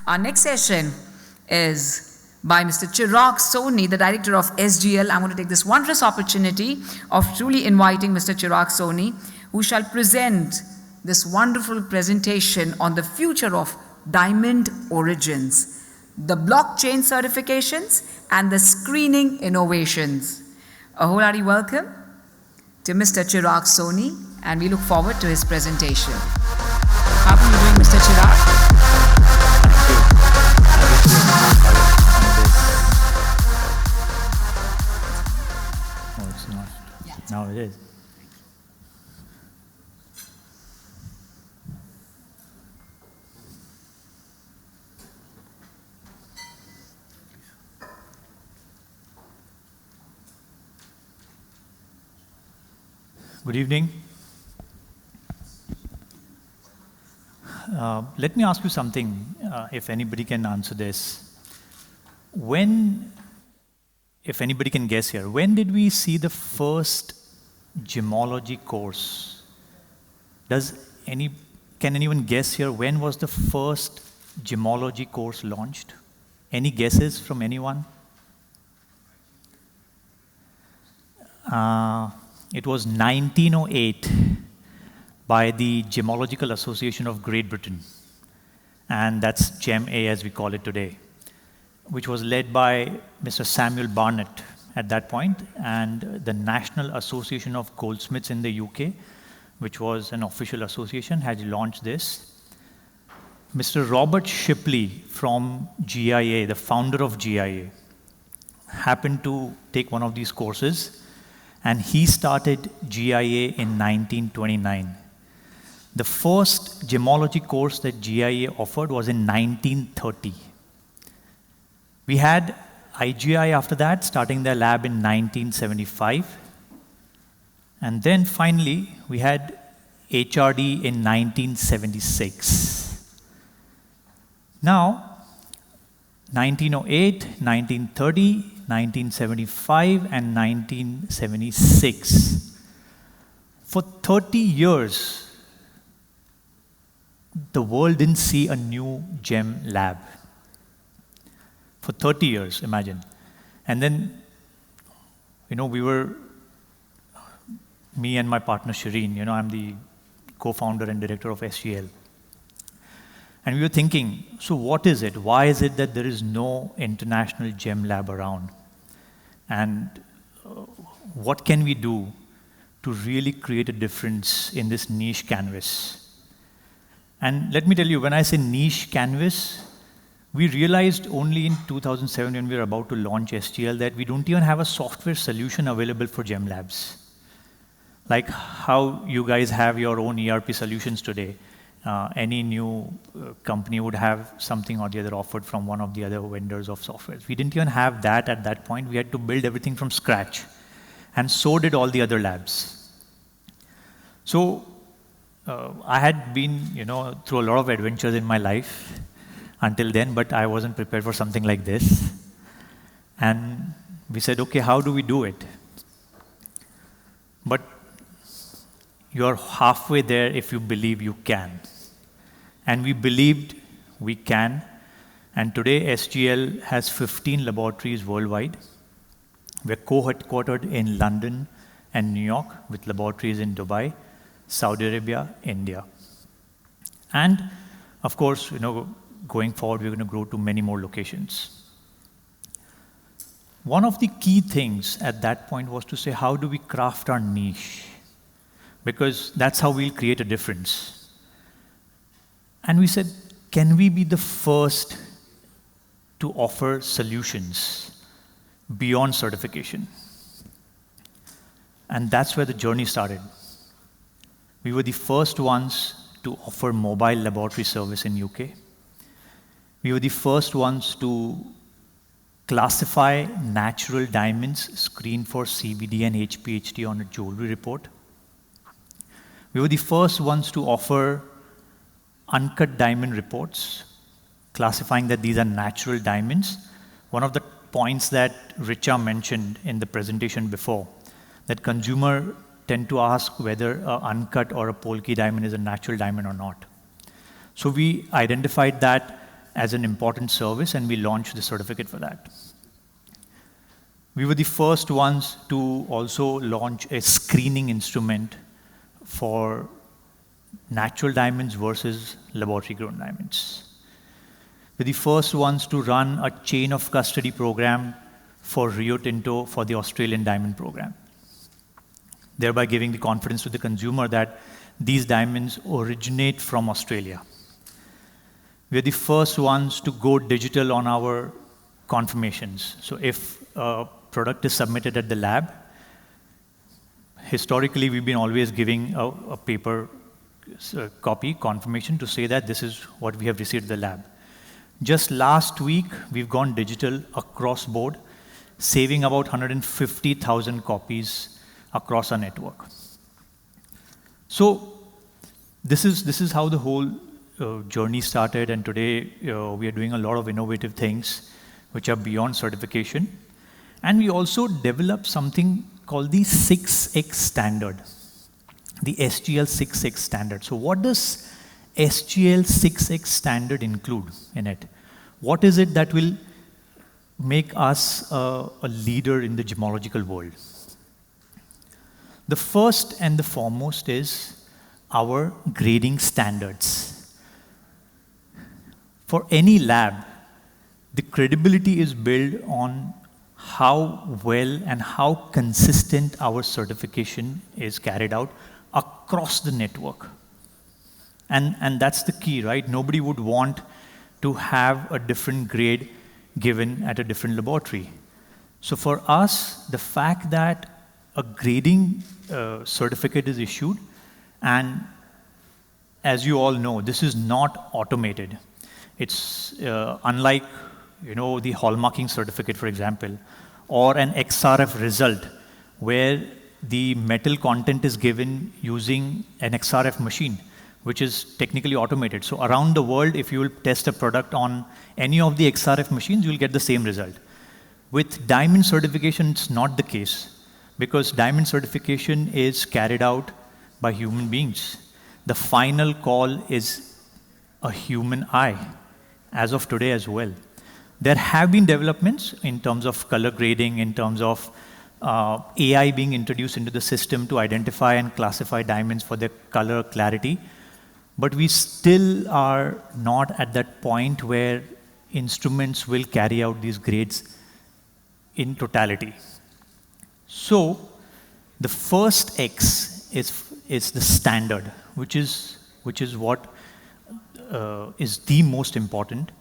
Our next session is by Mr. Chirag Soni, the director of SGL. I'm going to take this wondrous opportunity of truly inviting Mr. Chirag Soni, who shall present this wonderful presentation on the future of diamond origins, the blockchain certifications, and the screening innovations. A wholehearty welcome to Mr. Chirag Soni, and we look forward to his presentation. How are you doing, Mr. Chirag? No, it's not. Yeah. Now it is. Good evening. Let me ask you something, if anybody can answer this. If anybody can guess here, when did we see the first Gemology course? Can anyone guess here, when was the first Gemology course launched? Any guesses from anyone? It was 1908 by the Gemological Association of Great Britain, and that's GEM-A as we call it today, which was led by Mr. Samuel Barnett at that point, and the National Association of Goldsmiths in the UK, which was an official association, had launched this. Mr. Robert Shipley from GIA, the founder of GIA, happened to take one of these courses, and he started GIA in 1929. The first gemology course that GIA offered was in 1930. We had IGI after that, starting their lab in 1975. And then finally, we had HRD in 1976. Now, 1908, 1930, 1975, and 1976. For 30 years, the world didn't see a new gem lab. For 30 years, imagine. And then, me and my partner Shireen, I'm the co-founder and director of SGL. And we were thinking, so what is it? Why is it that there is no international gem lab around? And what can we do to really create a difference in this niche canvas? And let me tell you, when I say niche canvas, we realized only in 2007 when we were about to launch SGL that we don't even have a software solution available for gem labs. Like how you guys have your own ERP solutions today. Any new company would have something or the other offered from one of the other vendors of software. We didn't even have that at that point. We had to build everything from scratch. And so did all the other labs. So I had been, through a lot of adventures in my life until then, but I wasn't prepared for something like this. And we said, okay, how do we do it? But you're halfway there if you believe you can. And we believed we can. And today, SGL has 15 laboratories worldwide. We're co-headquartered in London and New York with laboratories in Dubai, Saudi Arabia, India. And of course, going forward, we're going to grow to many more locations. One of the key things at that point was to say, how do we craft our niche? Because that's how we'll create a difference. And we said, can we be the first to offer solutions beyond certification? And that's where the journey started. We were the first ones to offer mobile laboratory service in UK. We were the first ones to classify natural diamonds, screen for CVD and HPHD on a jewelry report. We were the first ones to offer uncut diamond reports, classifying that these are natural diamonds. One of the points that Richa mentioned in the presentation before, that consumer tend to ask whether an uncut or a Polki diamond is a natural diamond or not. So we identified that as an important service, and we launched the certificate for that. We were the first ones to also launch a screening instrument for natural diamonds versus laboratory-grown diamonds. We're the first ones to run a chain of custody program for Rio Tinto for the Australian diamond program, thereby giving the confidence to the consumer that these diamonds originate from Australia. We're the first ones to go digital on our confirmations. So if a product is submitted at the lab, historically we've been always giving a paper copy confirmation to say that this is what we have received at the lab. Just last week, we've gone digital across board, saving about 150,000 copies across our network. So this is how the whole journey started, and today we are doing a lot of innovative things which are beyond certification. And we also developed something called the 6X standard, the SGL 6X standard. So what does SGL 6X standard include in it? What is it that will make us a leader in the gemological world? The first and the foremost is our grading standards. For any lab, the credibility is built on how well and how consistent our certification is carried out across the network. And that's the key, right? Nobody would want to have a different grade given at a different laboratory. So for us, the fact that a grading certificate is issued, and as you all know, this is not automated. It's unlike the hallmarking certificate, for example, or an XRF result, where the metal content is given using an XRF machine, which is technically automated. So around the world, if you will test a product on any of the XRF machines, you'll get the same result. With diamond certification, it's not the case, because diamond certification is carried out by human beings. The final call is a human eye, as of today as well. There have been developments in terms of color grading, in terms of AI being introduced into the system to identify and classify diamonds for their color clarity. But we still are not at that point where instruments will carry out these grades in totality. So the first X is the standard, which is what is the most important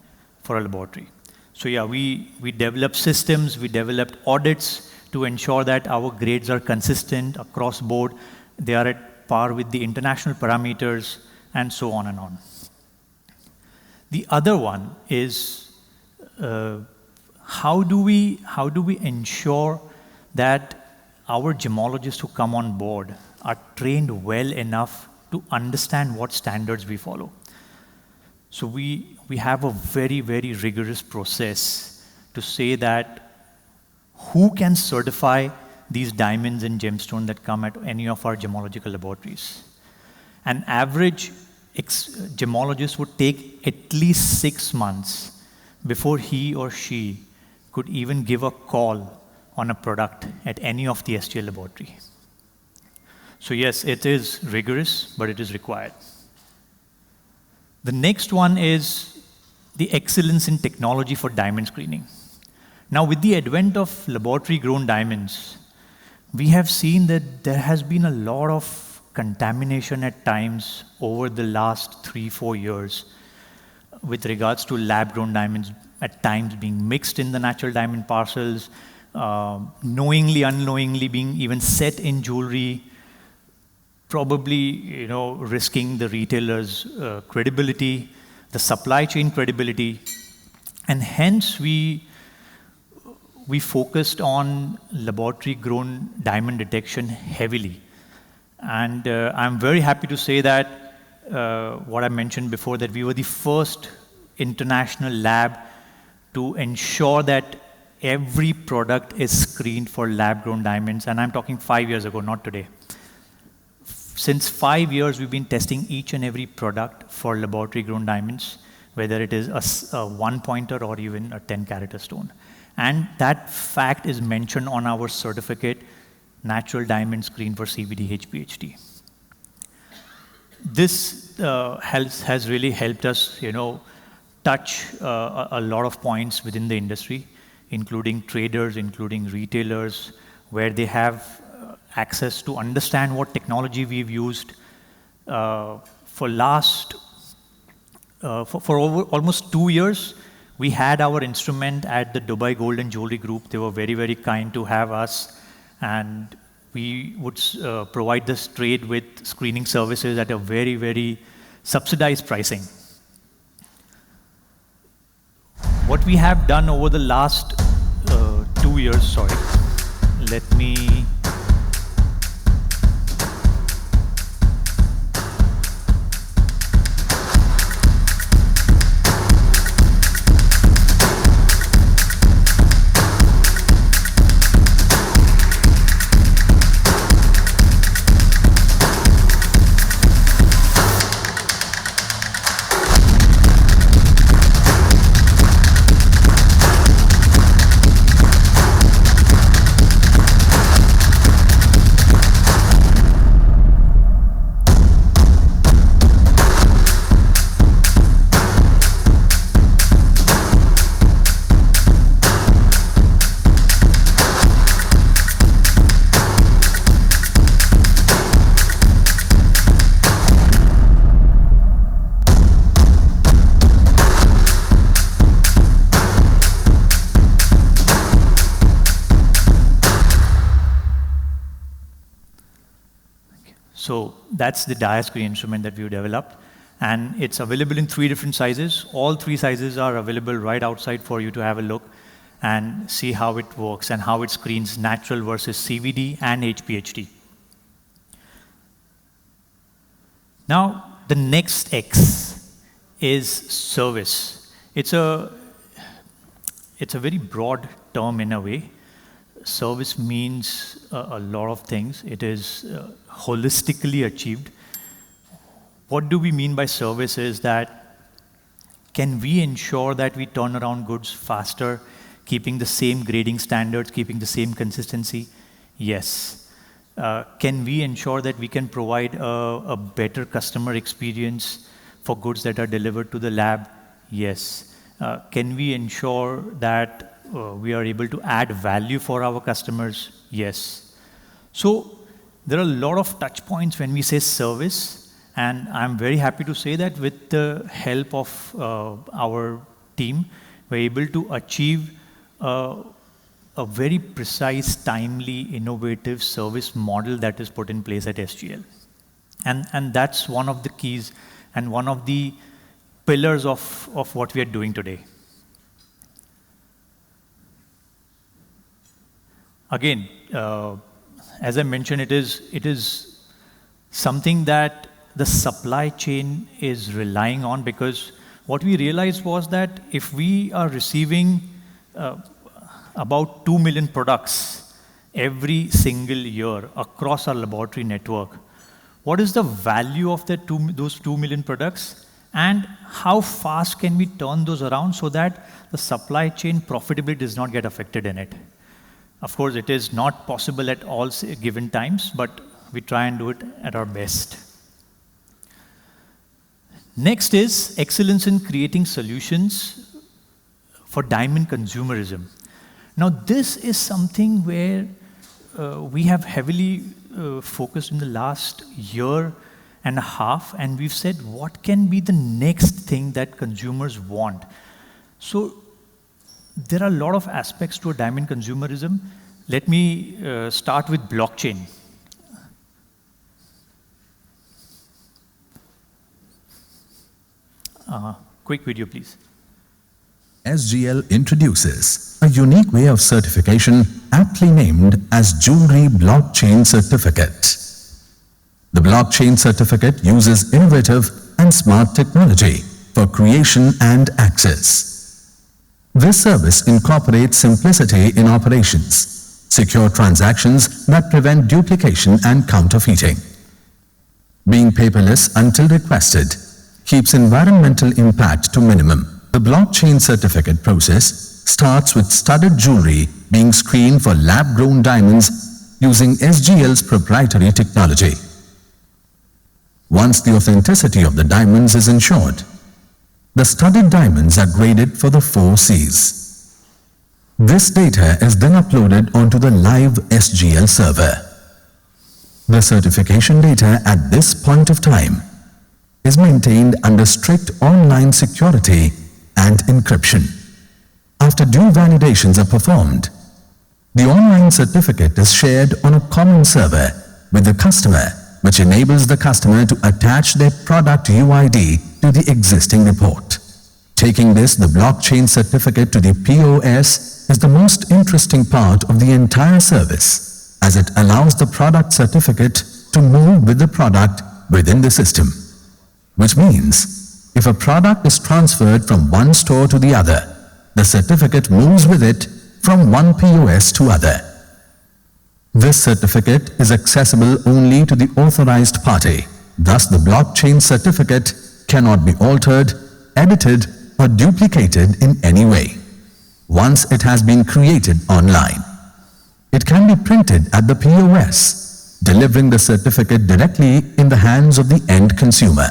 for a laboratory. So yeah, we develop systems, we developed audits to ensure that our grades are consistent across board, they are at par with the international parameters, and so on and on. The other one is how do we ensure that our gemologists who come on board are trained well enough to understand what standards we follow. So we have a very, very rigorous process to say that who can certify these diamonds and gemstones that come at any of our gemological laboratories. An average gemologist would take at least 6 months before he or she could even give a call on a product at any of the SGL laboratory. So yes, it is rigorous, but it is required. The next one is the excellence in technology for diamond screening. Now, with the advent of laboratory-grown diamonds, we have seen that there has been a lot of contamination at times over the last 3-4 years with regards to lab-grown diamonds at times being mixed in the natural diamond parcels, knowingly, unknowingly being even set in jewelry, probably risking the retailer's credibility, the supply chain credibility, and hence we focused on laboratory-grown diamond detection heavily. And I'm very happy to say that what I mentioned before, that we were the first international lab to ensure that every product is screened for lab-grown diamonds, and I'm talking 5 years ago, not today. Since 5 years, we've been testing each and every product for laboratory-grown diamonds whether it is a 1-pointer or even a 10-character stone. And that fact is mentioned on our certificate, Natural Diamond Screen for CVD HPHT. This has really helped us, touch a lot of points within the industry, including traders, including retailers, where they have access to understand what technology we've used. For over almost 2 years, we had our instrument at the Dubai Gold and Jewelry Group. They were very, very kind to have us, and we would provide this trade with screening services at a very, very subsidized pricing. What we have done over the last 2 years, let me So that's the dia screen instrument that we've developed, and it's available in 3 different sizes. All 3 sizes are available right outside for you to have a look and see how it works and how it screens natural versus CVD and HPHT. Now, the next X is service. It's a very broad term in a way. Service means a lot of things. It is holistically achieved. What do we mean by service is that can we ensure that we turn around goods faster, keeping the same grading standards, keeping the same consistency? Yes. Can we ensure that we can provide a better customer experience for goods that are delivered to the lab? Yes. Can we ensure that we are able to add value for our customers? Yes. So there are a lot of touch points when we say service, and I'm very happy to say that with the help of our team, we're able to achieve a very precise, timely, innovative service model that is put in place at SGL. And that's one of the keys and one of the pillars of what we are doing today. Again, as I mentioned, it is something that the supply chain is relying on, because what we realized was that if we are receiving about 2 million products every single year across our laboratory network, what is the value of those 2 million products, and how fast can we turn those around so that the supply chain profitability does not get affected in it? Of course, it is not possible at all given times, but we try and do it at our best. Next is excellence in creating solutions for diamond consumerism. Now, this is something where we have heavily focused in the last year and a half, and we've said, what can be the next thing that consumers want? So there are a lot of aspects to a diamond consumerism. Let me start with blockchain. Quick video, please. SGL introduces a unique way of certification aptly named as Jewelry Blockchain Certificate. The blockchain certificate uses innovative and smart technology for creation and access. This service incorporates simplicity in operations, secure transactions that prevent duplication and counterfeiting. Being paperless until requested, keeps environmental impact to minimum. The blockchain certificate process starts with studded jewelry being screened for lab-grown diamonds using SGL's proprietary technology. Once the authenticity of the diamonds is ensured, the studded diamonds are graded for the 4 Cs. This data is then uploaded onto the live SGL server. The certification data at this point of time is maintained under strict online security and encryption. After due validations are performed, the online certificate is shared on a common server with the customer, which enables the customer to attach their product UID to the existing report. Taking this, the blockchain certificate to the POS is the most interesting part of the entire service, as it allows the product certificate to move with the product within the system. Which means, if a product is transferred from one store to the other, the certificate moves with it from one POS to other. This certificate is accessible only to the authorized party. Thus, the blockchain certificate cannot be altered, edited, or duplicated in any way. Once it has been created online, it can be printed at the POS, delivering the certificate directly in the hands of the end consumer.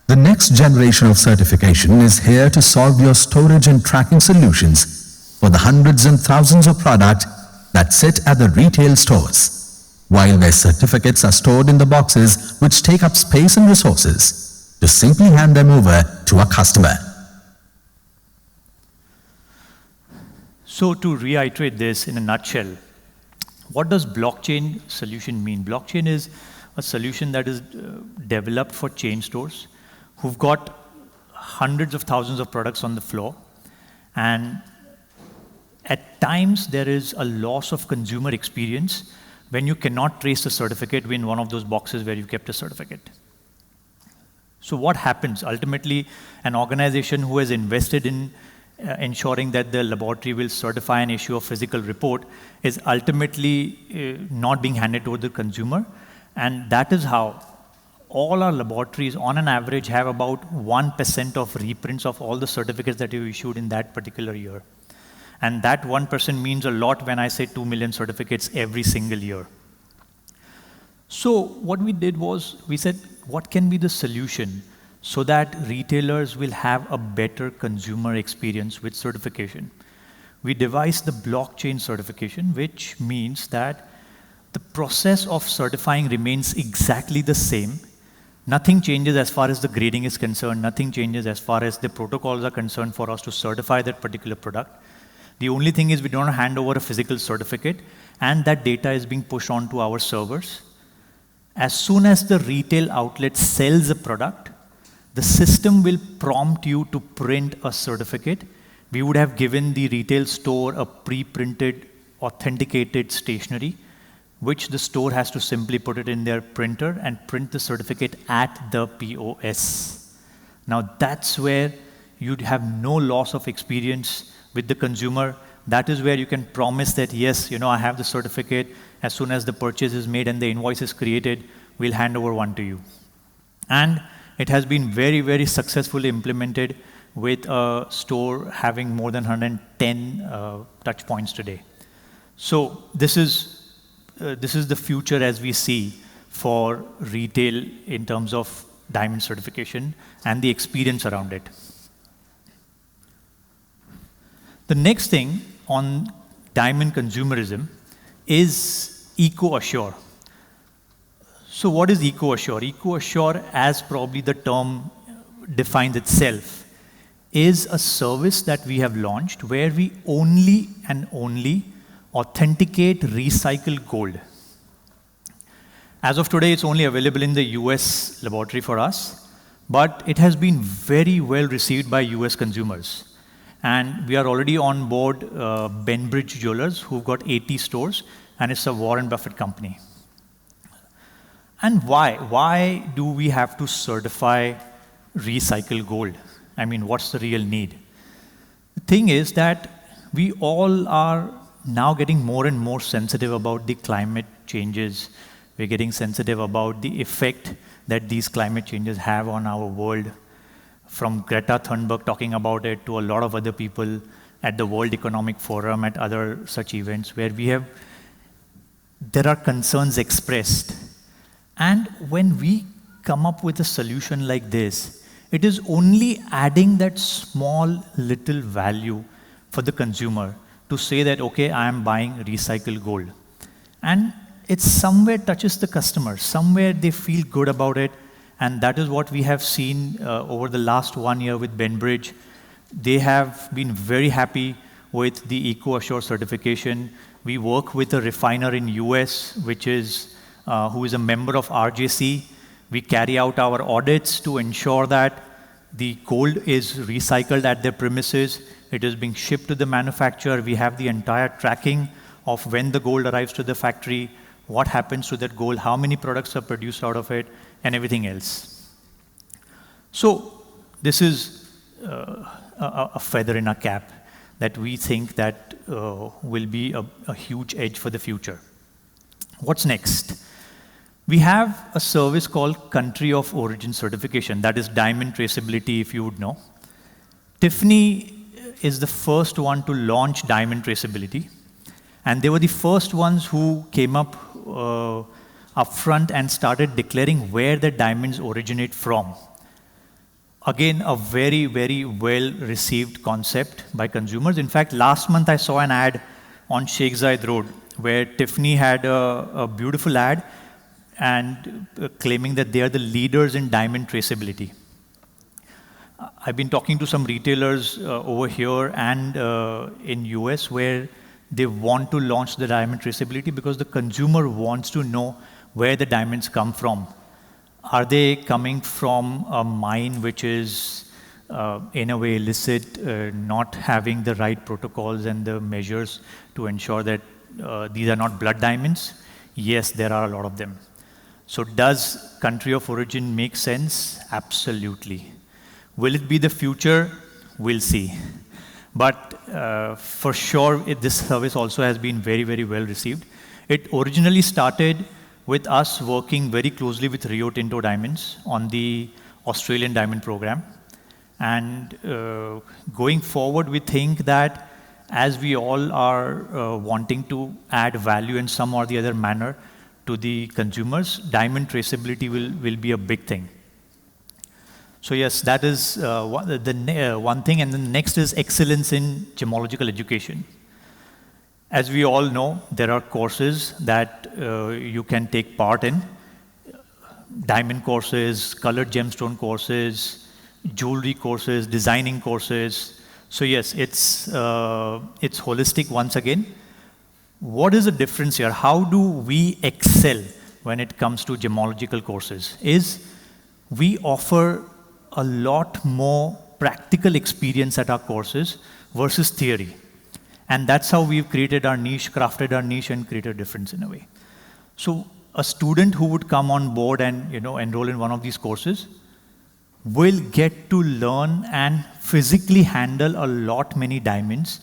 The next generation of certification is here to solve your storage and tracking solutions for the hundreds and thousands of products that sit at the retail stores, while their certificates are stored in the boxes which take up space and resources, to simply hand them over to a customer. So to reiterate this in a nutshell, what does blockchain solution mean? Blockchain is a solution that is developed for chain stores who've got hundreds of thousands of products on the floor, and at times there is a loss of consumer experience when you cannot trace the certificate in one of those boxes where you kept a certificate. So what happens? Ultimately, an organization who has invested in ensuring that the laboratory will certify and issue a physical report is ultimately not being handed over to the consumer. And that is how all our laboratories, on an average, have about 1% of reprints of all the certificates that you issued in that particular year. And that 1% means a lot when I say 2 million certificates every single year. So what we did was, we said, what can be the solution so that retailers will have a better consumer experience with certification? We devised the blockchain certification, which means that the process of certifying remains exactly the same. Nothing changes as far as the grading is concerned. Nothing changes as far as the protocols are concerned for us to certify that particular product. The only thing is we don't hand over a physical certificate, and that data is being pushed onto our servers. As soon as the retail outlet sells a product, the system will prompt you to print a certificate. We would have given the retail store a pre-printed, authenticated stationery, which the store has to simply put it in their printer and print the certificate at the POS. Now that's where you'd have no loss of experience with the consumer. That is where you can promise that, yes, I have the certificate. As soon as the purchase is made and the invoice is created, we'll hand over one to you. And it has been very, very successfully implemented with a store having more than 110 touch points today. So this is the future as we see for retail in terms of diamond certification and the experience around it. The next thing on diamond consumerism is Eco-Assure. So what is Eco-Assure? Eco-Assure, as probably the term defines itself, is a service that we have launched where we only and only authenticate recycled gold. As of today, it's only available in the US laboratory for us, but it has been very well received by US consumers. And we are already on board Benbridge Jewelers, who've got 80 stores, and it's a Warren Buffett company. And why? Why do we have to certify recycled gold? I mean, what's the real need? The thing is that we all are now getting more and more sensitive about the climate changes. We're getting sensitive about the effect that these climate changes have on our world. from Greta Thunberg talking about it to a lot of other people at the World Economic Forum, at other such events, where there are concerns expressed. And when we come up with a solution like this, it is only adding that small little value for the consumer to say that, okay, I am buying recycled gold. And it somewhere touches the customer, somewhere they feel good about it, and that is what we have seen over the last 1 year with Benbridge. They have been very happy with the EcoAssure certification. We work with a refiner in US, who is a member of RJC. We carry out our audits to ensure that the gold is recycled at their premises. It is being shipped to the manufacturer. We have the entire tracking of when the gold arrives to the factory, what happens to that gold, how many products are produced out of it, and everything else. So this is a feather in our cap that we think that will be a huge edge for the future. What's next? We have a service called Country of Origin Certification, that is diamond traceability, if you would know. Tiffany is the first one to launch diamond traceability, and they were the first ones who came up front and started declaring where the diamonds originate from. Again, a very, very well-received concept by consumers. In fact, last month I saw an ad on Sheikh Zayed Road where Tiffany had a beautiful ad and claiming that they are the leaders in diamond traceability. I've been talking to some retailers over here and in US where they want to launch the diamond traceability because the consumer wants to know where the diamonds come from. Are they coming from a mine which is in a way illicit, not having the right protocols and the measures to ensure that these are not blood diamonds? Yes, there are a lot of them. So does country of origin make sense? Absolutely. Will it be the future? We'll see. But for sure, this service also has been very, very well received. It originally started with us working very closely with Rio Tinto Diamonds on the Australian Diamond Program. And going forward, we think that as we all are wanting to add value in some or the other manner to the consumers, diamond traceability will be a big thing. So yes, that is one thing, and the next is excellence in gemological education. As we all know, there are courses that you can take part in. Diamond courses, colored gemstone courses, jewelry courses, designing courses. So yes, it's holistic once again. What is the difference here? How do we excel when it comes to gemological courses? We offer a lot more practical experience at our courses versus theory. And that's how we've created our niche, crafted our niche, and created a difference in a way. So a student who would come on board and enroll in one of these courses will get to learn and physically handle a lot many diamonds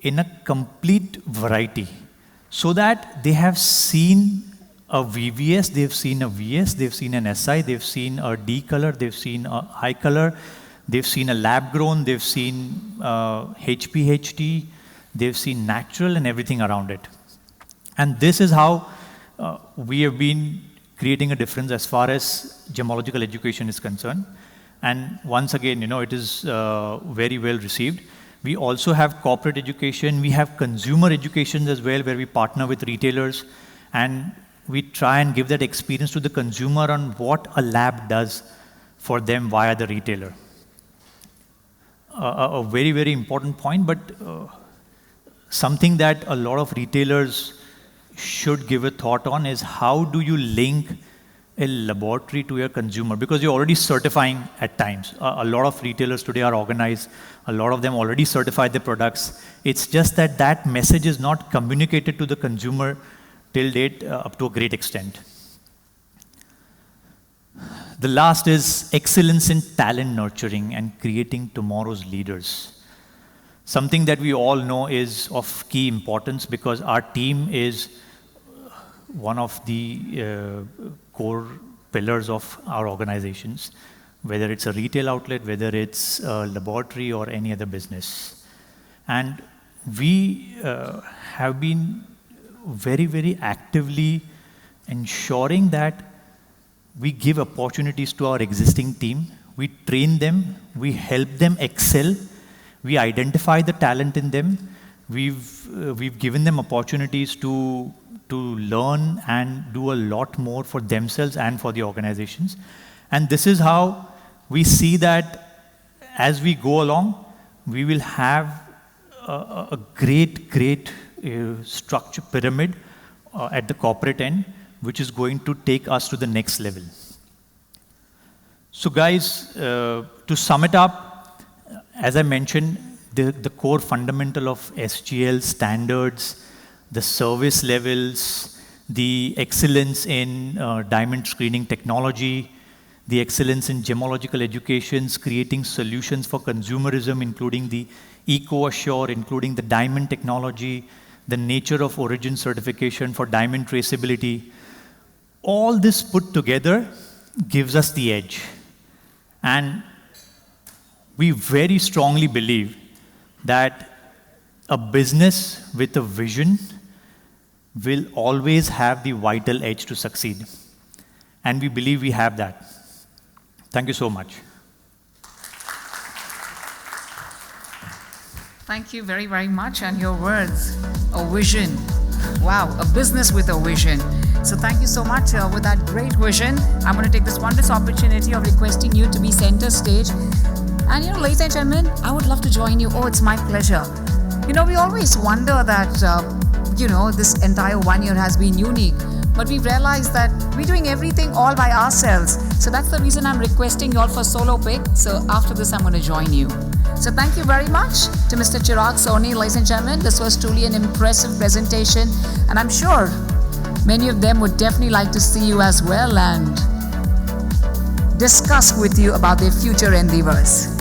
in a complete variety, so that they have seen a VVS, they've seen a VS, they've seen an SI, they've seen a D color, they've seen a high color, they've seen a lab grown, they've seen HPHT, they've seen natural and everything around it. And this is how we have been creating a difference as far as gemological education is concerned. And once again, it is very well received. We also have corporate education. We have consumer education as well, where we partner with retailers and we try and give that experience to the consumer on what a lab does for them via the retailer. A very, very important point, but something that a lot of retailers should give a thought on is how do you link a laboratory to your consumer, because you're already certifying at times. A lot of retailers today are organized. A lot of them already certify their products. It's just that that message is not communicated to the consumer till date up to a great extent. The last is excellence in talent nurturing and creating tomorrow's leaders. Something that we all know is of key importance because our team is one of the core pillars of our organizations. whether it's a retail outlet, whether it's a laboratory or any other business. And we have been very, very actively ensuring that we give opportunities to our existing team. We train them, we help them excel, we identify the talent in them. We've given them opportunities to learn and do a lot more for themselves and for the organizations. And this is how we see that as we go along, we will have a great structure pyramid at the corporate end, which is going to take us to the next level. So guys, to sum it up, as I mentioned, the core fundamental of SGL standards, the service levels, the excellence in diamond screening technology, the excellence in gemological educations, creating solutions for consumerism, including the EcoAssure, including the diamond technology, the nature of origin certification for diamond traceability. All this put together gives us the edge. And we very strongly believe that a business with a vision will always have the vital edge to succeed. And we believe we have that. Thank you so much. Thank you very, very much. And your words, a vision. Wow, a business with a vision. So thank you so much with that great vision. I'm going to take this wondrous opportunity of requesting you to be center stage. And ladies and gentlemen, I would love to join you. Oh, it's my pleasure. We always wonder that, this entire 1 year has been unique. But we've realized that we're doing everything all by ourselves. So that's the reason I'm requesting you all for solo pick. So after this, I'm going to join you. So thank you very much to Mr. Chirag Soni, ladies and gentlemen. This was truly an impressive presentation. And I'm sure many of them would definitely like to see you as well and discuss with you about their future endeavors.